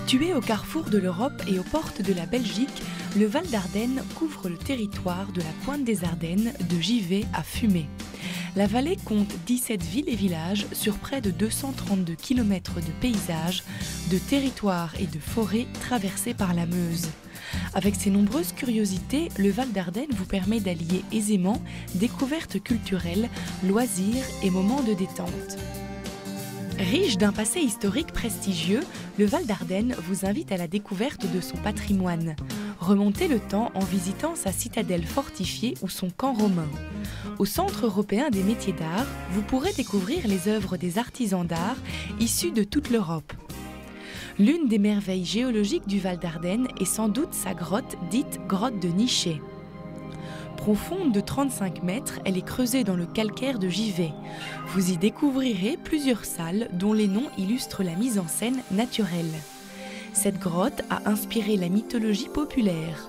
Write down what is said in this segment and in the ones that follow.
Situé au carrefour de l'Europe et aux portes de la Belgique, le Val d'Ardenne couvre le territoire de la pointe des Ardennes, de Givet à Fumé. La vallée compte 17 villes et villages sur près de 232 km de paysages, de territoires et de forêts traversés par la Meuse. Avec ses nombreuses curiosités, le Val d'Ardenne vous permet d'allier aisément découvertes culturelles, loisirs et moments de détente. Riche d'un passé historique prestigieux, le Val d'Ardenne vous invite à la découverte de son patrimoine. Remontez le temps en visitant sa citadelle fortifiée ou son camp romain. Au Centre européen des métiers d'art, vous pourrez découvrir les œuvres des artisans d'art issus de toute l'Europe. L'une des merveilles géologiques du Val d'Ardenne est sans doute sa grotte dite grotte de Niché. Profonde de 35 mètres, elle est creusée dans le calcaire de Givet. Vous y découvrirez plusieurs salles dont les noms illustrent la mise en scène naturelle. Cette grotte a inspiré la mythologie populaire.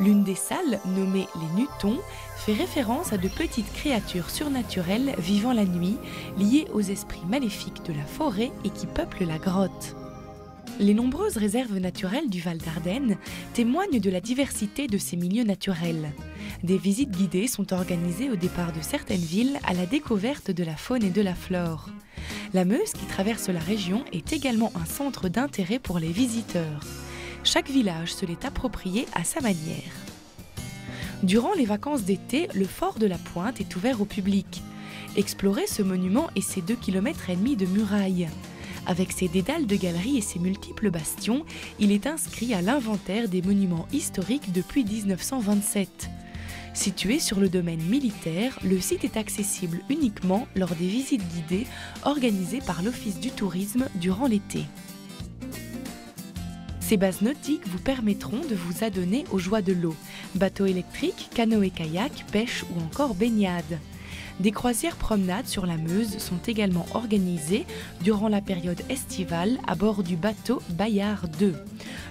L'une des salles, nommée les Nutons, fait référence à de petites créatures surnaturelles vivant la nuit, liées aux esprits maléfiques de la forêt et qui peuplent la grotte. Les nombreuses réserves naturelles du Val d'Ardenne témoignent de la diversité de ces milieux naturels. Des visites guidées sont organisées au départ de certaines villes à la découverte de la faune et de la flore. La Meuse qui traverse la région est également un centre d'intérêt pour les visiteurs. Chaque village se l'est approprié à sa manière. Durant les vacances d'été, le fort de la Pointe est ouvert au public. Explorez ce monument et ses 2,5 km de murailles. Avec ses dédales de galeries et ses multiples bastions, il est inscrit à l'inventaire des monuments historiques depuis 1927. Situé sur le domaine militaire, le site est accessible uniquement lors des visites guidées organisées par l'Office du tourisme durant l'été. Ces bases nautiques vous permettront de vous adonner aux joies de l'eau, bateaux électriques, canoë-kayak, pêche ou encore baignade. Des croisières promenades sur la Meuse sont également organisées durant la période estivale à bord du bateau Bayard 2.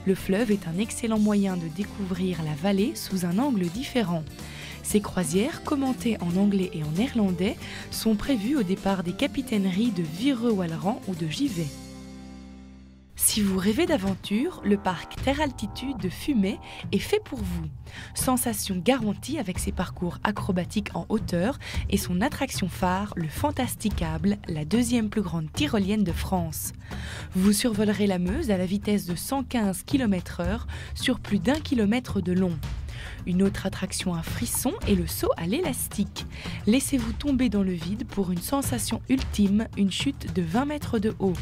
Le fleuve est un excellent moyen de découvrir la vallée sous un angle différent. Ces croisières, commentées en anglais et en néerlandais, sont prévues au départ des capitaineries de Vireux-Walleran ou de Givet. Si vous rêvez d'aventure, le parc Terre Altitude de Fumé est fait pour vous. Sensation garantie avec ses parcours acrobatiques en hauteur et son attraction phare, le Fantasticable, la deuxième plus grande tyrolienne de France. Vous survolerez la Meuse à la vitesse de 115 km/h sur plus d'1 km de long. Une autre attraction à frisson est le saut à l'élastique. Laissez-vous tomber dans le vide pour une sensation ultime, une chute de 20 mètres de haut.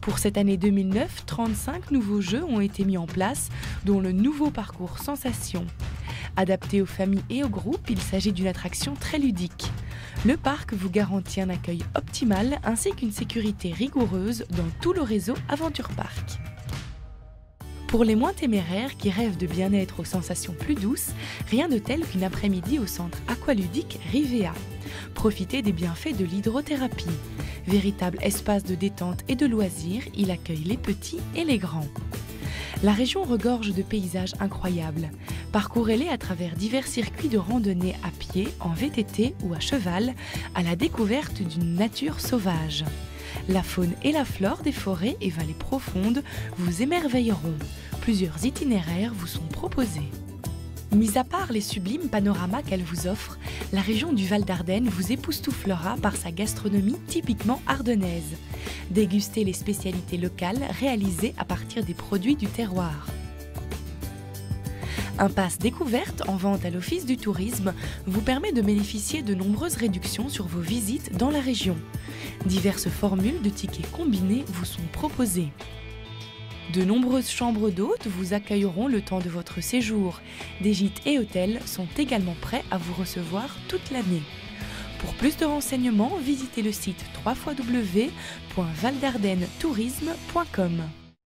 Pour cette année 2009, 35 nouveaux jeux ont été mis en place, dont le nouveau parcours Sensation. Adapté aux familles et aux groupes, il s'agit d'une attraction très ludique. Le parc vous garantit un accueil optimal ainsi qu'une sécurité rigoureuse dans tout le réseau Aventure Park. Pour les moins téméraires qui rêvent de bien-être aux sensations plus douces, rien de tel qu'une après-midi au centre aqualudique Rivea. Profitez des bienfaits de l'hydrothérapie. Véritable espace de détente et de loisirs, il accueille les petits et les grands. La région regorge de paysages incroyables. Parcourez-les à travers divers circuits de randonnée à pied, en VTT ou à cheval, à la découverte d'une nature sauvage. La faune et la flore des forêts et vallées profondes vous émerveilleront. Plusieurs itinéraires vous sont proposés. Mis à part les sublimes panoramas qu'elle vous offre, la région du Val d'Ardenne vous époustouflera par sa gastronomie typiquement ardennaise. Dégustez les spécialités locales réalisées à partir des produits du terroir. Un pass découverte en vente à l'Office du tourisme vous permet de bénéficier de nombreuses réductions sur vos visites dans la région. Diverses formules de tickets combinés vous sont proposées. De nombreuses chambres d'hôtes vous accueilleront le temps de votre séjour. Des gîtes et hôtels sont également prêts à vous recevoir toute l'année. Pour plus de renseignements, visitez le site www.valdardennetourisme.com.